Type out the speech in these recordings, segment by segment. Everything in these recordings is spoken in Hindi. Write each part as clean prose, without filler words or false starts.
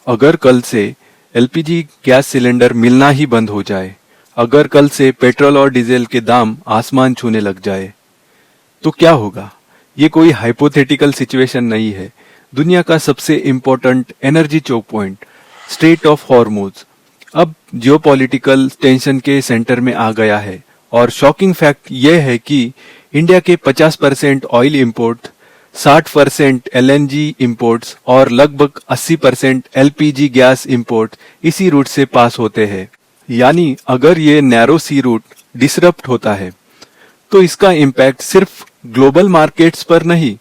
अगर कल से एलपीजी गैस सिलेंडर मिलना ही बंद हो जाए, अगर कल से पेट्रोल और डीजल के दाम आसमान छूने लग जाए, तो क्या होगा? ये कोई हाइपोथेटिकल सिचुएशन नहीं है। दुनिया का सबसे important energy choke point, strait of Hormuz, अब जियोपॉलिटिकल टेंशन के सेंटर में आ गया है। और शॉकिंग फैक्ट यह है कि इंडिया के 50% ऑयल इंपोर्ट, 60% एलएनजी इंपोर्ट्स और लगभग 80% एलपीजी गैस इंपोर्ट इसी रूट से पास होते हैं। यानी अगर ये नैरो सी रूट डिसरप्ट होता है तो इसका इम्पैक्ट सिर्फ ग्लोबल मार्केट्स पर नहीं,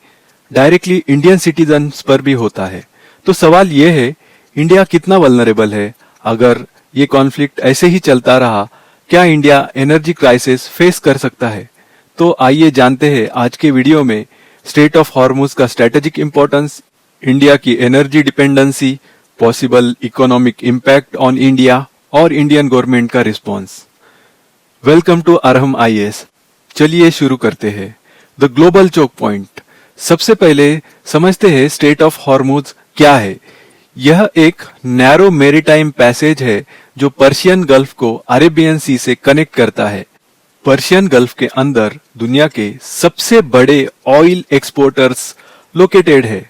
डायरेक्टली इंडियन सिटीजन्स पर भी होता है। तो सवाल ये है, इंडिया कितना वल्नरेबल है? अगर ये कॉन्फ्लिक्ट ऐसे ही चलता रहा, क्या इंडिया एनर्जी क्राइसिस फेस कर सकता है? तो आइए जानते हैं आज के वीडियो में स्ट्रेट ऑफ हॉर्मुज का स्ट्रेटेजिक इंपॉर्टेंस, इंडिया की energy dependency, possible economic impact on India और इंडियन गवर्नमेंट का response. Welcome to Arham IAS. चलिए शुरू करते हैं। The global choke point. सबसे पहले समझते हैं स्ट्रेट ऑफ हॉर्मुज क्या है। यह एक नैरो मेरीटाइम पैसेज है जो पर्शियन गल्फ को अरेबियन सी से कनेक्ट करता है। पर्शियन गल्फ के अंदर दुनिया के सबसे बड़े ऑयल एक्सपोर्टर्स लोकेटेड है।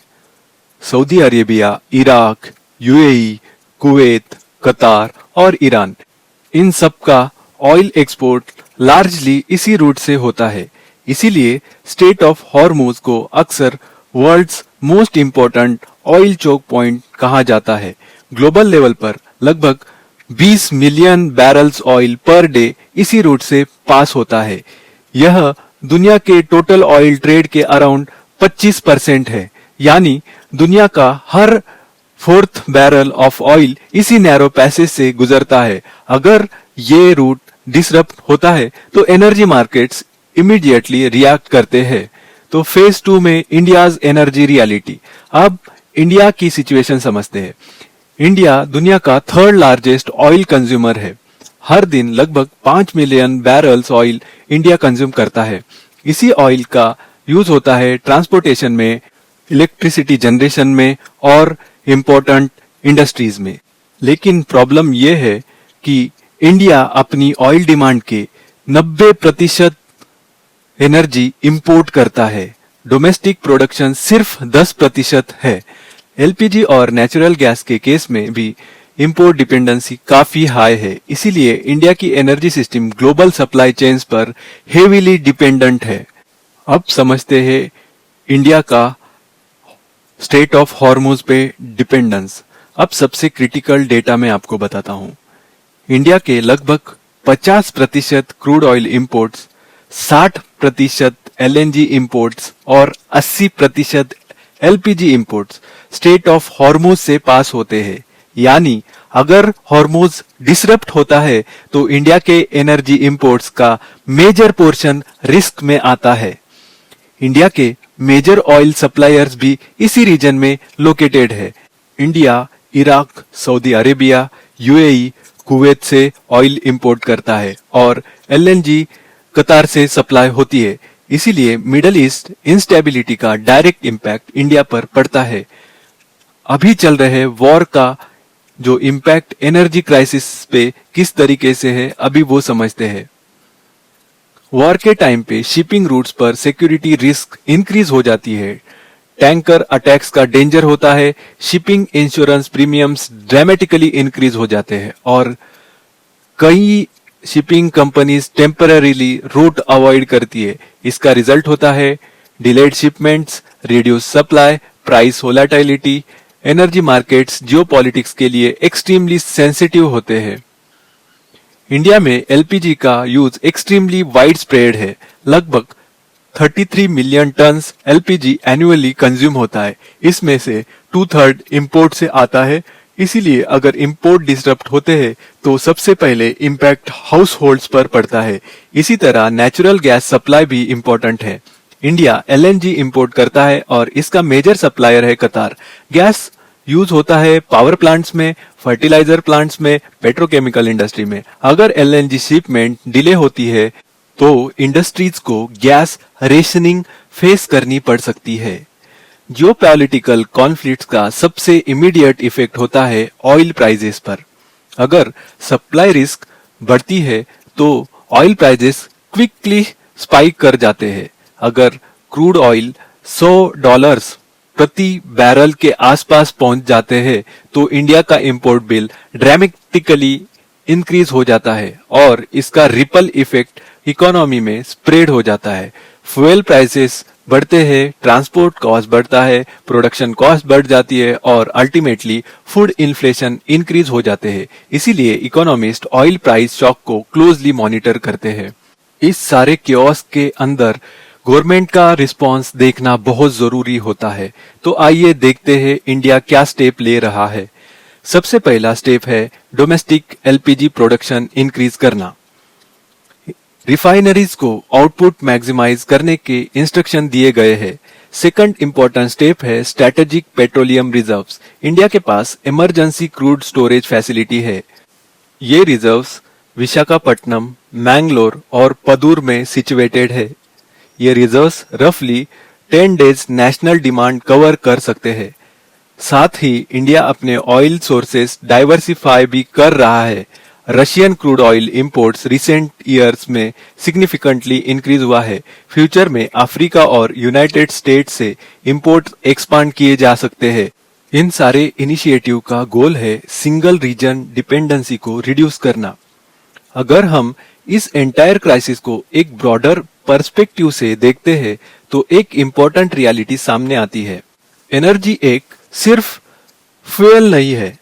Saudi Arabia, Iraq, UAE, Kuwait, Qatar और ईरान, इन सब का ऑयल एक्सपोर्ट लार्जली इसी रूट से होता है। इसीलिए स्ट्रेट ऑफ हॉर्मुज को अक्सर world's most important oil choke point कहा जाता है। ग्लोबल लेवल पर लगभग 20 million barrels oil per day इसी रूट से पास होता है। यह दुनिया के टोटल ऑयल ट्रेड के अराउंड 25% है। यानी दुनिया का हर 4th बैरल ऑफ ऑयल इसी नैरो पैसेज से गुजरता है। अगर ये रूट डिसरप्ट होता है तो एनर्जी मार्केट्स इमीडिएटली रिएक्ट करते हैं। तो फेज 2 में इंडियाज एनर्जी रियलिटी। अब इंडिया की सिचुएशन समझते हैं। इंडिया दुनिया का 3rd लार्जेस्ट ऑयल कंज्यूमर है। हर दिन लगभग 5 million barrels oil India consume करता है। इसी ऑयल का यूज होता है ट्रांसपोर्टेशन में, इलेक्ट्रिसिटी जनरेशन में और इम्पोर्टेंट इंडस्ट्रीज में। लेकिन प्रॉब्लम यह है कि इंडिया अपनी ऑयल डिमांड के 90% एनर्जी इंपोर्ट करता है। डोमेस्टिक प्रोडक्शन सिर्फ 10% है। एलपीजी और नेचुरल गैस के केस में भी इंपोर्ट डिपेंडेंसी काफी हाई है। इसीलिए इंडिया की energy system global supply chains पर हेवीली डिपेंडेंट है। अब समझते हैं इंडिया का स्ट्रेट ऑफ हॉर्मुज पे डिपेंडेंस। अब सबसे क्रिटिकल डेटा मैं आपको बताता हूं। इंडिया के लगभग 50% crude oil imports, 60% LNG imports और 80% LPG imports straight of Hormuz से पास होते हैं। यानी अगर हॉर्मुज डिसरप्ट होता है तो इंडिया के एनर्जी इंपोर्ट्स का मेजर पोर्शन रिस्क में आता है। इंडिया के मेजर ऑयल सप्लायर्स भी इसी रीजन में लोकेटेड है। India Iraq, Saudi Arabia, UAE, Kuwait से ऑयल इंपोर्ट करता है और एलएनजी कतार से सप्लाई होती है। इसीलिए मिडिल ईस्ट इंस्टेबिलिटी का डायरेक्ट इंपैक्ट इंडिया पर पड़ता है। अभी चल रहे वॉर का जो इंपैक्ट एनर्जी क्राइसिस पे किस तरीके से है, अभी वो समझते हैं। वॉर के टाइम पे शिपिंग रूट्स पर सिक्योरिटी रिस्क इंक्रीज हो जाती है। टैंकर अटैक्स का डेंजर होता है। Shipping insurance premiums dramatically increase हो जाते हैं और कई shipping companies temporarily route avoid करती है। इसका रिजल्ट होता है delayed shipments, reduce supply, price volatility. Energy markets geopolitics के लिए एक्सट्रीमली सेंसिटिव होते हैं। इंडिया में एलपीजी का यूज एक्सट्रीमली वाइड स्प्रेड है। लगभग 33 million turns LPG annually consume होता है। इसमें से 2/3 इंपोर्ट से आता है। इसीलिए अगर इंपोर्ट डिसरप्ट होते हैं तो सबसे पहले इंपैक्ट हाउस होल्ड्स पर पड़ता है। इसी तरह नेचुरल गैस सप्लाई भी इंपॉर्टेंट है। इंडिया एलएनजी इंपोर्ट करता है और इसका मेजर सप्लायर है कतार। गैस यूज होता है पावर प्लांट्स में, फर्टिलाइजर प्लांट्स में, पेट्रोकेमिकल इंडस्ट्री में। अगर एलएनजी शिपमेंट डिले होती है तो इंडस्ट्रीज को गैस रेशनिंग फेस करनी पड़ सकती है। जियोपॉलिटिकल कॉन्फ्लिक्ट्स का सबसे इमीडिएट इफेक्ट होता है ऑयल प्राइजेस पर। अगर सप्लाई रिस्क बढ़ती है तो ऑयल प्राइजेस क्विकली स्पाइक कर जाते हैं। अगर क्रूड ऑयल $100 प्रति बैरल के आसपास पहुंच जाते हैं तो इंडिया का इंपोर्ट बिल ड्रामेटिकली इंक्रीज हो जाता है और इसका रिपल इफेक्ट इकोनॉमी में स्प्रेड हो जाता है। फ्यूल प्राइसेस बढ़ते हैं, ट्रांसपोर्ट कॉस्ट बढ़ता है, प्रोडक्शन कॉस्ट बढ़ जाती है और अल्टीमेटली फूड इन्फ्लेशन इंक्रीज हो जाते हैं। इसीलिए इकोनॉमिस्ट ऑयल प्राइस शॉक को क्लोजली मॉनिटर करते हैं। इस सारे केओस के अंदर गवर्नमेंट का रिस्पांस देखना बहुत जरूरी होता है। तो आइए देखते हैं इंडिया क्या स्टेप ले रहा है। सबसे पहला स्टेप है डोमेस्टिक एलपीजी प्रोडक्शन इंक्रीज करना। रिफाइनरीज को आउटपुट मैक्सिमाइज करने के इंस्ट्रक्शन दिए गए हैं। सेकंड इंपॉर्टेंट स्टेप है स्ट्रेटेजिक पेट्रोलियम रिजर्व्स। इंडिया के पास इमरजेंसी क्रूड स्टोरेज फैसिलिटी है। ये रिजर्व्स विशाखापट्टनम, मैंगलोर और पदूर में सिचुएटेड है। ये रिजर्व्स रफली 10 डेज नेशनल डिमांड कवर कर सकते हैं। साथ ही इंडिया अपने ऑयल सोर्सेस डाइवर्सिफाई भी कर रहा है। Russian crude oil imports recent years में सिग्निफिकेंटली इंक्रीज हुआ है। फ्यूचर में अफ्रीका और यूनाइटेड स्टेट्स से इंपोर्ट एक्सपांड किए जा सकते हैं। इन सारे इनिशिएटिव का गोल है सिंगल रीजन डिपेंडेंसी को रिड्यूस करना। अगर हम इस एंटायर क्राइसिस को एक ब्रॉडर पर्सपेक्टिव से देखते हैं तो एक इंपॉर्टेंट रियलिटी सामने आती है। एनर्जी एक सिर्फ फ्यूल नहीं है।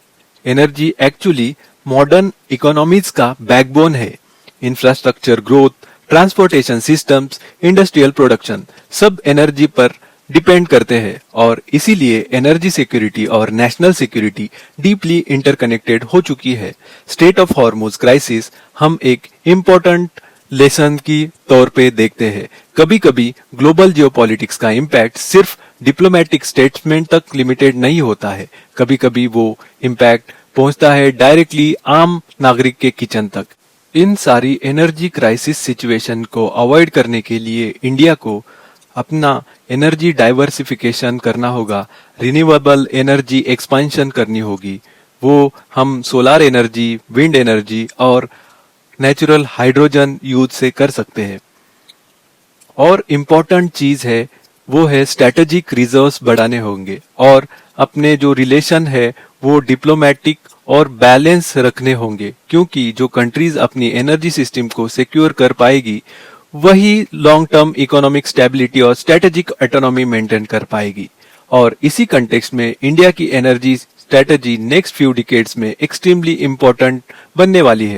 एनर्जी एक्चुअली मॉडर्न इकोनॉमीज का बैकबोन है। Infrastructure growth, transportation systems, industrial production सब एनर्जी पर डिपेंड करते हैं और इसीलिए एनर्जी सिक्योरिटी और नेशनल सिक्योरिटी डीपली इंटरकनेक्टेड हो चुकी है। स्टेट ऑफ हॉर्मुज क्राइसिस हम एक इम्पोर्टेंट लेसन की तौर पे देखते हैं। कभी कभी ग्लोबल जियोपॉलिटिक्स का इम्पैक्ट सिर्फ डिप्लोमेटिक स्टेटमेंट तक लिमिटेड नहीं होता है। कभी कभी वो इम्पैक्ट पहुंचता है डायरेक्टली आम नागरिक के किचन तक। इन सारी एनर्जी क्राइसिस सिचुएशन को अवॉइड करने के लिए इंडिया को अपना एनर्जी डाइवर्सिफिकेशन करना होगा। रिन्यूएबल एनर्जी एक्सपेंशन करनी होगी। वो हम सोलर एनर्जी, विंड एनर्जी और नेचुरल हाइड्रोजन यूज से कर सकते हैं। और इम्पोर्टेंट चीज है वो है स्ट्रेटेजिक रिजर्व्स बढ़ाने होंगे और अपने जो रिलेशन है वो डिप्लोमेटिक और बैलेंस रखने होंगे, क्योंकि जो कंट्रीज अपनी एनर्जी सिस्टम को सिक्योर कर पाएगी वही लॉन्ग टर्म इकोनॉमिक स्टेबिलिटी और स्ट्रेटेजिक ऑटोनॉमी मेंटेन कर पाएगी। और इसी कंटेक्स्ट में इंडिया की energy strategy next few decades में एक्सट्रीमली इंपॉर्टेंट बनने वाली है।